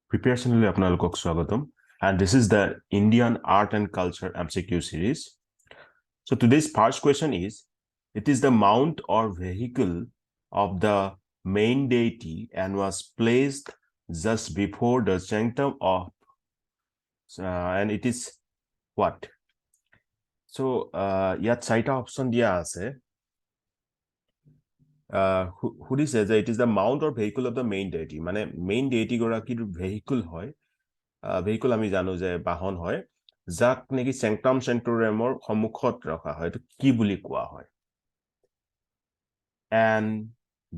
Preparation and this is the Indian art and culture MCQ series. So today's first question is, it is the mount or vehicle of the main deity and was placed just before the sanctum of and it is what? So yat saita option dia ase. Who says that it is the mount or vehicle of the main deity? Mane main deity gorakir vehicle hoy. Vehicle আমি জানো যে বাহন হয় যাক নেকি চেংটাম চেংটোৰেমৰ সন্মুখত ৰখা হয় কি বুলি কোৱা হয় and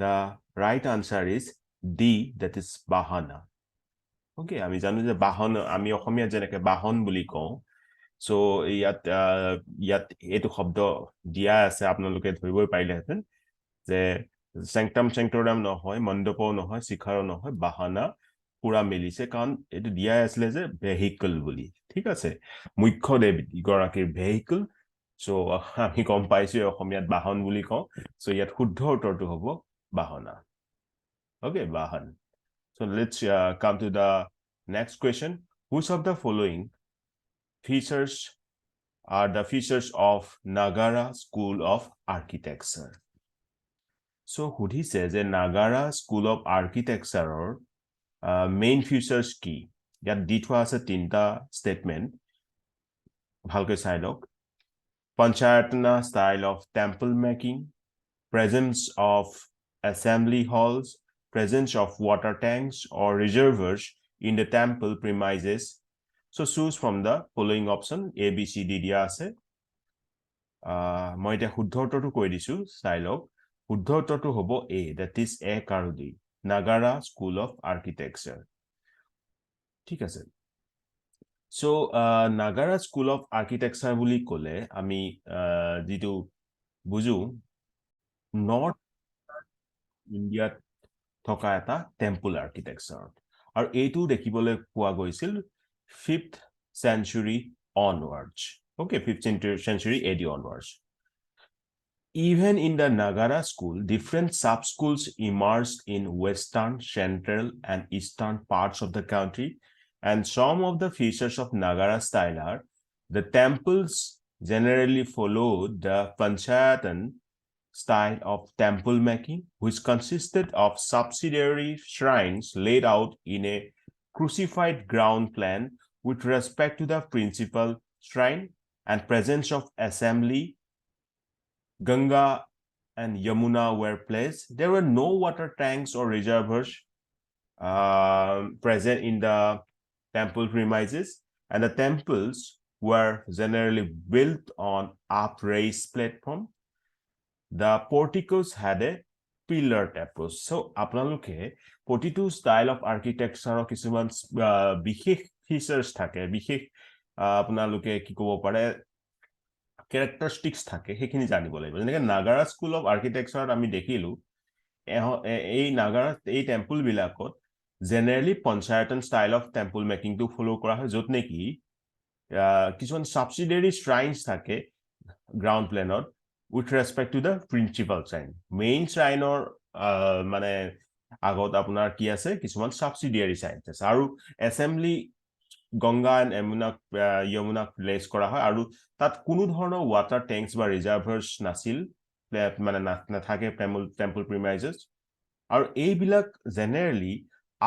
the right answer is D, that is bahana. Okay, আমি জানো যে বাহন আমি অসমীয়া যেনেকে বাহন বুলি কওঁ সো ইয়াত এইটো শব্দ দিয়া আছে আপোনালোকে ধৰিবই পাৰিলেহেঁতেন যে চেংটাম চেংটোৰেম নহয় মণ্ডপও নহয় শিখাৰো নহয় বাহানা পুৰা মিলিছে কাৰণ এইটো দিয়া আছিলে যে ভেহিকল বুলি ঠিক আছে মুখ্য দেৱী গৰাকীৰ ভেহিকল সো আমি গম পাইছো অসমীয়াত বাহন বুলি কওঁ সো ইয়াত শুদ্ধ উত্তৰটো হ'ব বাহনা okay bahan so let's come to the next question which of the following features are the features of Nagara School of Architecture so সুধিছে যে Nagara School of Architecture main features কি ইয়াত দি থোৱা আছে তিনটা স্টেটমেন্ট ভালকৈ চাই লওক Panchayatana style of temple making, presence of assembly halls, presence of water tanks or reservoirs in the temple premises. So choose from the following option A, B, C, D দিয়া আছে মই এতিয়া শুদ্ধ উত্তৰটো কৈ দিছো চাই লওক শুদ্ধ উত্তৰটো হ'ব A, that is A আৰু D, Nagara School of Architecture. ঠিক আছে So Nagara School of Architecture বুলি ক'লে আমি যেটো বুজো নৰ্থ ইণ্ডিয়াত থকা এটা টেম্পল আৰ্কিটেকচাৰ আৰু এইটো দেখিবলৈ পোৱা গৈছিল 5th century onwards okay 5th century AD onwards even in the Nagara school different sub schools emerged in western central and eastern parts of the country and some of the features of Nagara style are the temples generally followed the Panchayatan style of temple making, which consisted of subsidiary shrines laid out in a crucified ground plan with respect to the principal shrine and presence of assembly. Ganga and Yamuna were placed. There were no water tanks or reservoirs present in the temple premises, and the temples were generally built on upraised platform. The porticos had a pillared approach. So আপোনালোকে প্ৰতিটো style of architecture কিছুমান বিশেষ features থাকে বিশেষ আপোনালোকে কি ক'ব পাৰে characteristics থাকে সেইখিনি জানিব লাগিব যেনেকৈ Nagara School of Architecture আমি দেখিলো এই Nagara এই টেম্পল বিলাকত generally Panchayatan style of temple making to follow কৰা হয় যত নেকি কিছুমান subsidiary shrines থাকে ground planত with respect to the principal shrine main shrine or মানে আগত আপোনাৰ কি আছে কিছুমান subsidiary shrines আছে আৰু assembly Ganga and Yamuna place কৰা হয় আৰু তাত কোনো ধৰণৰ water tanks বা reservoirs নাছিল মানে নাথাকে temple premises আৰু এইবিলাক generally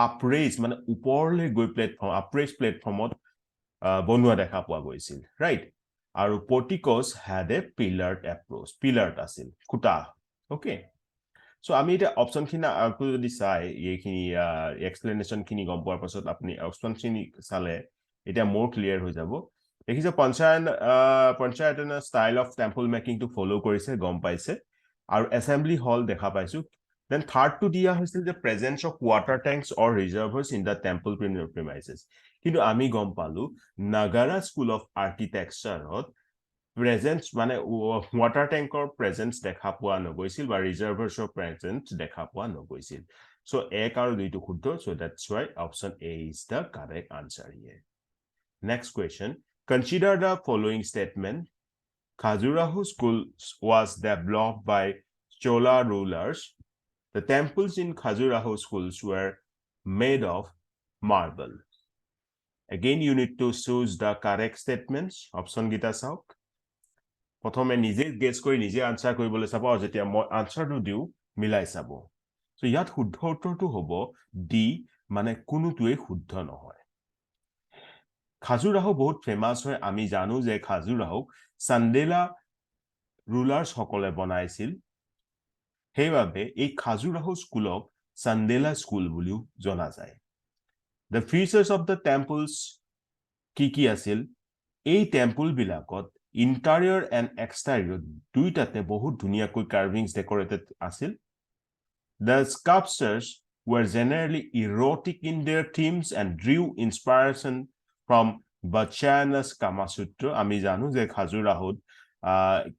upraised মানে ওপৰলৈ গৈ প্লেটফৰ্ম upraised প্লেটফৰ্মত বনোৱা দেখা পোৱা গৈছিল right আৰু porticos had a pillared approach pillared আছিল খুটা okay so আমি এটা অপচন খিনি আকু যদি চাই এইখিনি এক্সপ্লেনেশন খিনি গম পোৱাৰ পাছত আপুনি অপচন খিনি চালে এটা more clear হৈ যাব দেখিছে পঞ্চায়তন style of temple making to follow কৰিছে গম পাইছে আৰু assembly hall দেখা পাইছো then third to দিয়া হৈছিল the presence of water tanks or reservoirs in the temple premises কিন্তু আমি গম পালো Nagara School of Architecture presence মানে water tank or presence দেখা পোৱা নগৈছিল বা reservoirs or presence দেখা পোৱা নগৈছিল so এক আৰু দুইটো শুদ্ধ so that's why option A is the correct answer here next question consider the following statement Khajuraho school was developed by Chola rulers the temples in Khajuraho schools were made of marble. Again, you need to choose the correct statements. Option gita sauk. প্ৰথমে নিজে gas কৰি নিজে answer কৰিবলৈ চাব আৰু যেতিয়া মই আনসাৰটো দিও মিলাই চাব সো ইয়াত শুদ্ধ উত্তৰটো হ'ব ডি মানে কোনোটোৱে শুদ্ধ নহয় খাজুৰাহো বহুত ফেমাস হয় আমি জানো যে খাজুৰাহো চান্দেলা ৰুলাৰ্স সকলে বনাইছিল সেইভাবে এই খাজুৰাহো স্কুলক চান্দেলা স্কুল বুলিও জনা যায় The features of the temples কি আছিল এই টেম্পল বিলাকত interior and exterior দুইটাতে বহুত ধুনিয়াকৈ carvings decorated আছিল The sculptures were generally erotic in their themes and drew inspiration from Bachana's Kama Sutra আমি জানো যে খাজুৰাহোত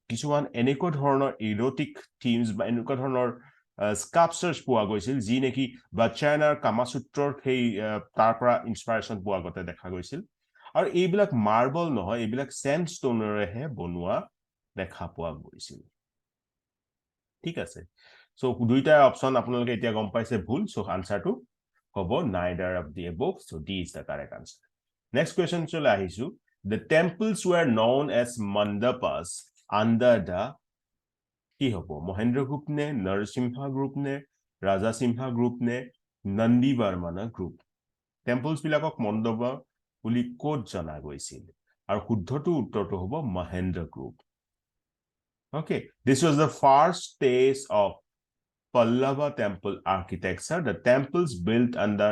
কিছুমান এনেকুৱা ধৰণৰ erotic themes বা এনেকুৱা ধৰণৰ sculptures পোৱা গৈছিল যি নেকি Bachanaৰ Kama Sutra সেই তাৰ পৰা ইনস্পিৰেচন পোৱা গতে দেখা গৈছিল আৰু এইবিলাক মাৰ্বল নহয় এইবিলাক স্যান্ডস্টোনৰেহে বনোৱা দেখা পোৱা গৈছিল ঠিক আছে সো দুইটা অপচন আপোনালোকে এতিয়া গম পাইছে ভুল সো আনসাৰটো হ'ব neither of the above so D is the correct answer next question চলে আহিছো the temples were known as mandapas under the কি হ'ব মহেন্দ্ৰ গ্ৰুপ নে নৰসিংহা গ্ৰুপ নে ৰাজা সিংহা গ্ৰুপ নে নন্দী বৰ্মন গ্ৰুপ temples বিলাকক মণ্ডপা বুলি কোড জনা গৈছিল আৰু শুদ্ধটো উত্তৰটো হ'ব Mahendra group okay this was the first stage of Pallava temple architecture the temples built under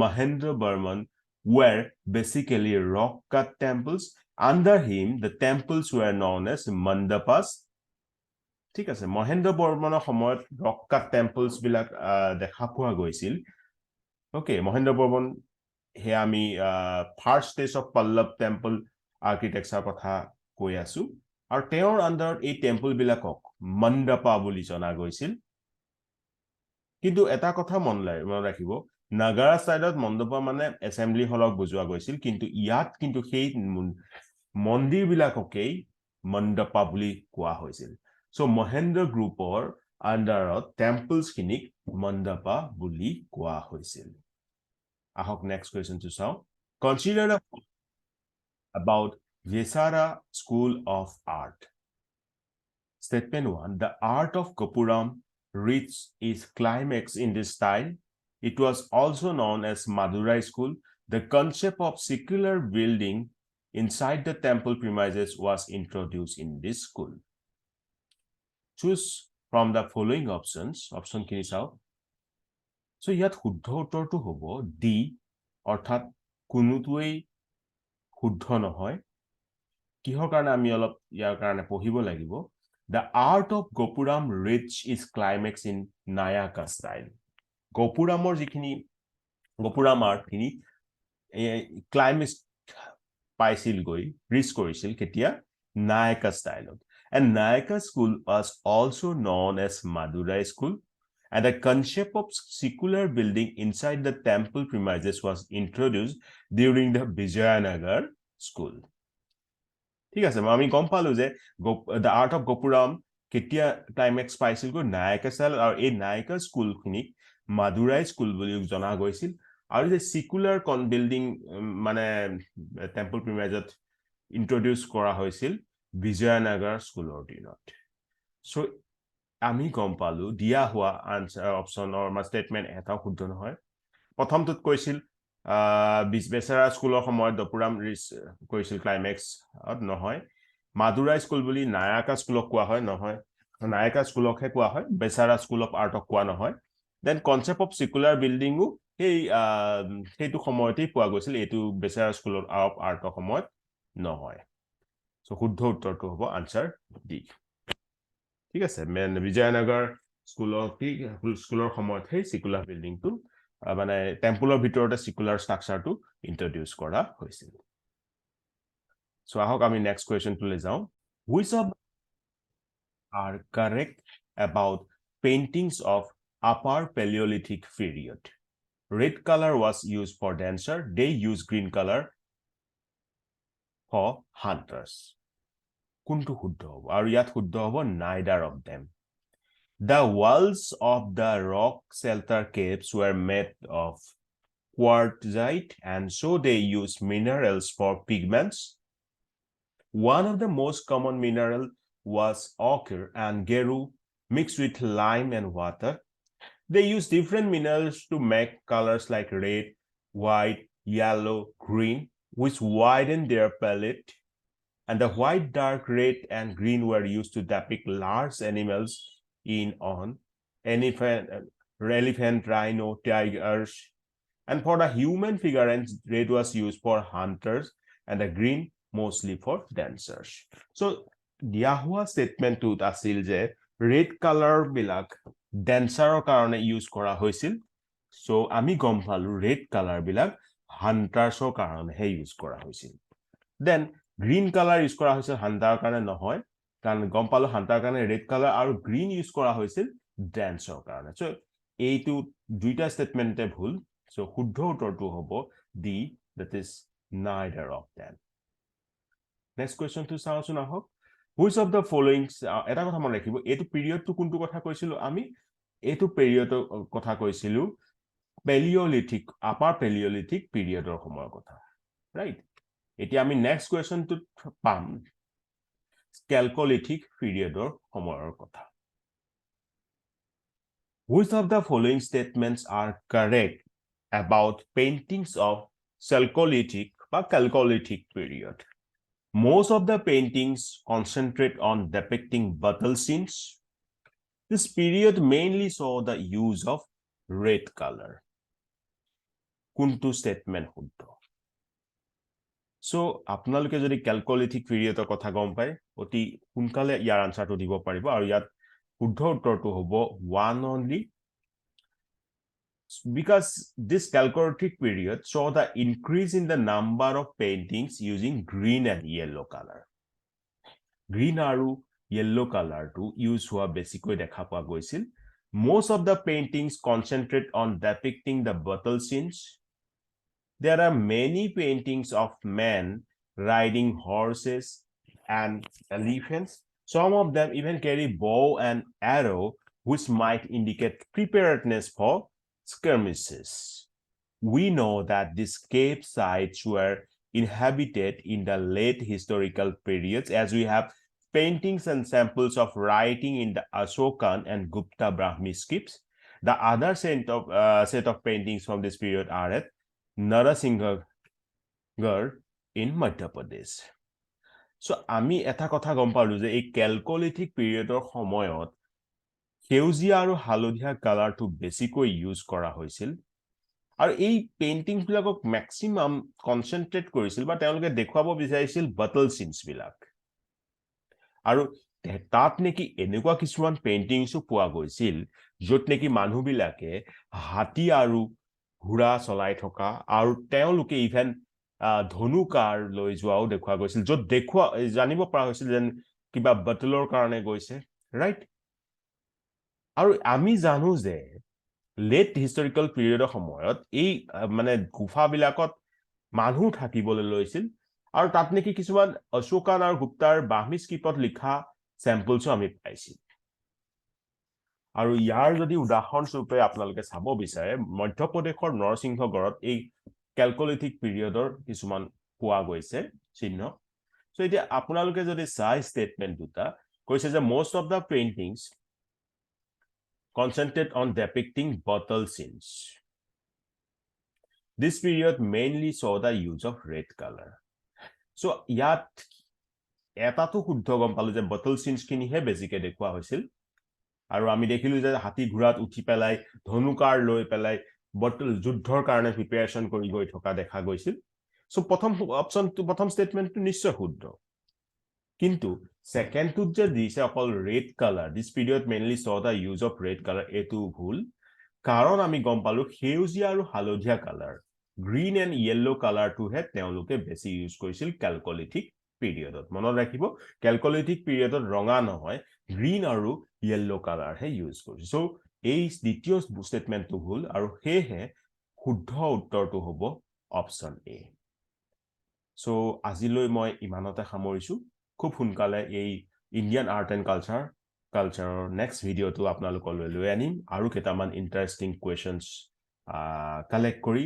Mahendra Burman were basically rock cut temples under him the temples were known as mandapas ঠিক আছে মহেন্দ্ৰ বৰ্মনৰ সময়ত rock cut temples বিলাক দেখা পোৱা গৈছিল okay Mahendra Varman হে আমি first stage of Pallava temple architecture কথা কৈ আছো আৰু তেওঁৰ আন্ডাৰত এই টেম্পল বিলাকক মণ্ডপা বুলি জনা গৈছিল কিন্তু এটা কথা মন ৰাখিব নাগাৰা ষ্টাইলত মণ্ডপা মানে এসেম্বলি হলক বুজোৱা গৈছিল কিন্তু ইয়াত কিন্তু সেই মন্দিৰ বিলাককেই মণ্ডপা বুলি কোৱা হৈছিল সো মহেন্দ্ৰ গ্ৰুপৰ আন্ডাৰত টেম্পলছ খিনিক মণ্ডপা বুলি কোৱা হৈছিল ahok next question to saw consider about Vesara School of Art statement 1 the art of Gopuram reached its climax in this style it was also known as Madurai School the concept of circular building inside the temple premises was introduced in this school choose from the following options option kini saw So ইয়াত শুদ্ধ উত্তৰটো হ'ব D অৰ্থাৎ কোনোটোৱেই শুদ্ধ নহয় কিহৰ কাৰণে আমি অলপ ইয়াৰ কাৰণে পঢ়িব লাগিব The art of Gopuram reached its climax in Nayaka style Gopuramor যিখিনি Gopuram art খিনি ক্লাইমেক্স পাইছিল গৈ ৰিচ কৰিছিল কেতিয়া Nayaka style and Nayaka school was also known as Madurai school and the concept of circular building inside the temple premises was introduced during the Vijayanagar school. ঠিক আছে আমি গম পালো যে the art of Gopuram কেতিয়া climax পাইছিল গো Nayka style আৰু এই নায়কা স্কুল খিনি মাদুৰাই স্কুল বুলি জনা গৈছিল আৰু যে circular বিল্ডিং মানে টেম্পল প্ৰিমাইজত ইন্ট্ৰোডিউস কৰা হৈছিল Vijayanagar স্কুলৰ দিনত সো আমি গম পালো দিয়া হোৱা আনসাৰ অপচন অৰ মা স্টেটমেন্ট এটা শুদ্ধ নহয় প্ৰথমটোত কৈছিল বেচাৰা স্কুলৰ সময়ত দপুৰাম ৰিচ কৈছিল ক্লাইমেক্স নহয় মাদুৰাই স্কুল বুলি নায়াকা স্কুলক কোৱা হয় নহয় নায়াকা স্কুলকহে কোৱা হয় বেচাৰা স্কুল অফ আৰ্টক কোৱা নহয় দেন কনসেপ্ট অফ সাৰ্কুলাৰ বিল্ডিংও সেইটো সময়তেই পোৱা গৈছিল এটো বেচাৰা স্কুল অফ আৰ্টৰ সময়ত নহয় সো শুদ্ধ উত্তৰটো হ'ব আনসাৰ ডি ঠিক আছে মেন বিজয়নগৰ স্কুলৰ সময়ত সেই সাৰ্কুলাৰ বিল্ডিংটো মানে টেম্পলৰ ভিতৰতে সাৰ্কুলাৰ ষ্ট্ৰাকচাৰটো ইন্ট্ৰোডিউস কৰা হৈছিল সো আহক আমি নেক্সট কোৱেশ্চনটো লৈ যাও which of are correct about paintings of upper paleolithic period red color was used for dancer they use green color for hunters কোনটো শুদ্ধ হ'ব আৰু ইয়াত শুদ্ধ হ'ব neither of them the walls of the rock shelter caves were made of quartzite, and so they use minerals for pigments. One of the most common mineral was ochre and geru mixed with lime and water. They use different minerals to make colors like red, white, yellow, green, which widen their palette. And the white, dark red, and green were used to depict large animals on elephant, rhino, tigers. And for the human figure, red was used for hunters, and the green mostly for dancers. So, দিয়া হোৱা ষ্টেটমেণ্টটোত আছিল যে red colour বিলাক ডেন্সাৰৰ কাৰণে use কৰা হৈছিল so আমি গম পালো ৰেড কালাৰ বিলাক হান্টাৰ্ছৰ কাৰণেহে ইউজ কৰা হৈছিল দেন গ্ৰীণ কালাৰ ইউজ কৰা হৈছিল হান্টাৰৰ কাৰণে নহয় কাৰণ গম পালো হান্টাৰৰ কাৰণে ৰেড কালাৰ আৰু গ্ৰীণ ইউজ কৰা হৈছিল ডেন্সৰ কাৰণে সো এইটো দুইটা ষ্টেটমেণ্টে ভুল সো শুদ্ধ উত্তৰটো হ'ব D that is neither of them. Next question to চাওঁচোন আহক which of the following এটা কথা মন ৰাখিব এটো পিৰিয়ড টু কোনটো কথা কৈছিলো আমি এটো পিৰিয়ডৰ কথা কৈছিলো Paleolithic upper Paleolithic পিৰিয়ডৰ সময়ৰ কথা ৰাইট এতিয়া আমি নেক্সট কোৱেশ্চন টু পাম Chalcolithic পিৰিয়ডৰ সময়ৰ কথা Which of the following statements are correct about paintings of Chalcolithic or Chalcolithic period? Most of the paintings concentrate on depicting battle scenes. This period mainly saw the use of red color. Kuntu statement শুদ্ধ So, আপোনালোকে যদি Chalcolithic periodৰ কথা গম পায় অতি সোনকালে ইয়াৰ আনসাৰটো দিব পাৰিব আৰু ইয়াত শুদ্ধ উত্তৰটো হ'ব one only because this Chalcolithic period saw the increase in the number of paintings using green and yellow color. Green aru yellow color to use hua basically dekha poa goisil. Most of the paintings concentrate on depicting the battle scenes. There are many paintings of men riding horses and elephants. Some of them even carry bow and arrow, which might indicate preparedness for skirmishes. We know that these cave sites were inhabited in the late historical periods as we have paintings and samples of writing in the Ashokan and Gupta Brahmi scripts. The other set of paintings from this period are at Narasinghagarh in Madhya Pradesh. So, আমি এটা কথা গম পালো যে এই Chalcolithic periodৰ সময়ত সেউজীয়া আৰু হালধীয়া কালাৰটো বেছিকৈ ইউজ কৰা হৈছিল আৰু এই পেইন্টিংছ বিলাকক ম্যাক্সিমাম কনসেন্ট্ৰেট কৰিছিল বা তেওঁলোকে দেখুৱাব বিচাৰিছিল বাটল সিনস বিলাক আৰু তাত নেকি এনেকুৱা কিছুমান পেইন্টিংছও পোৱা গৈছিল য'ত নেকি মানুহবিলাকে হাতী আৰু ঘোঁৰা চলাই থকা আৰু তেওঁলোকে ইভেন ধনুকাৰ লৈ যোৱাও দেখুৱা গৈছিল য'ত দেখুৱা জানিব পৰা হৈছিল যেন কিবা বাটলৰ কাৰণে গৈছে ৰাইট আৰু আমি জানো যে লেট হিষ্টৰিকেল পিৰিয়ডৰ সময়ত এই মানে গুফা বিলাকত মানুহ থাকিবলৈ লৈছিল আৰু তাত নেকি কিছুমান অশোকান আৰু গুপ্তাৰ বাহমি স্ক্ৰিপ্টত লিখা স্যাম্পলছো আমি পাইছিল আৰু ইয়াৰ যদি উদাহৰণ স্বৰূপে আপোনালোকে চাব বিচাৰে মধ্যপ্ৰদেশৰ নৰসিংহগড়ত এই Chalcolithic পিৰিয়ডৰ কিছুমান পোৱা গৈছে চিহ্ন সো এতিয়া আপোনালোকে যদি চাই ষ্টেটমেন্ট দুটা কৈছে যে most of the paintings concentrate on depicting battle scenes. This period mainly saw the use of red color. So, yat এটাটো শুদ্ধ গম পালো যে battle scenes খিনিহে বেছিকে দেখুৱা হৈছিল আৰু আমি দেখিলো যে হাতী ঘোঁৰাত উঠি পেলাই ধনুকাৰ লৈ পেলাই বটল যুদ্ধৰ কাৰণে প্ৰিপাৰেচন কৰি গৈ থকা দেখা গৈছিল সো প্ৰথম অপচনটো প্ৰথম ষ্টেটমেন্টটো নিশ্চয় শুদ্ধ কিন্তু সেকেন্ডটোত যে দিছে অকল red color this period mainly saw the use of red color এটো ভুল কাৰণ আমি গম পালো সেউজীয়া আৰু হালধীয়া colour green and yellow color to হে তেওঁলোকে বেছি ইউজ কৰিছিল Chalcolithic পিৰিয়ডত মনত ৰাখিব Chalcolithic পিৰিয়ডত ৰঙা নহয় green আৰু yellow color হে ইউজ কৰিছিল সো এই দ্বিতীয় ষ্টেটমেন্টটো ভুল আৰু হেহে শুদ্ধ উত্তৰটো হ'ব অপচন এ সো আজিলৈ মই ইমানতে সামৰিছো খুব সোনকালে এই ইণ্ডিয়ান আৰ্ট এণ্ড কালচাৰৰ নেক্সট ভিডিঅটো আপোনালোকলৈ লৈ আনিম আৰু কেইটামান ইন্টাৰেষ্টিং কোৱেশ্চনছ কালেক্ট কৰি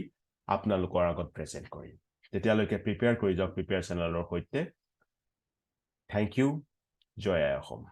আপোনালোকৰ আগত প্ৰেজেন্ট কৰিম তেতিয়ালৈকে প্ৰিপেয়াৰ কৰি যাওক প্ৰিপেয়াৰ চেনেলৰ সৈতে থ্যাংক ইউ জয় আই অসম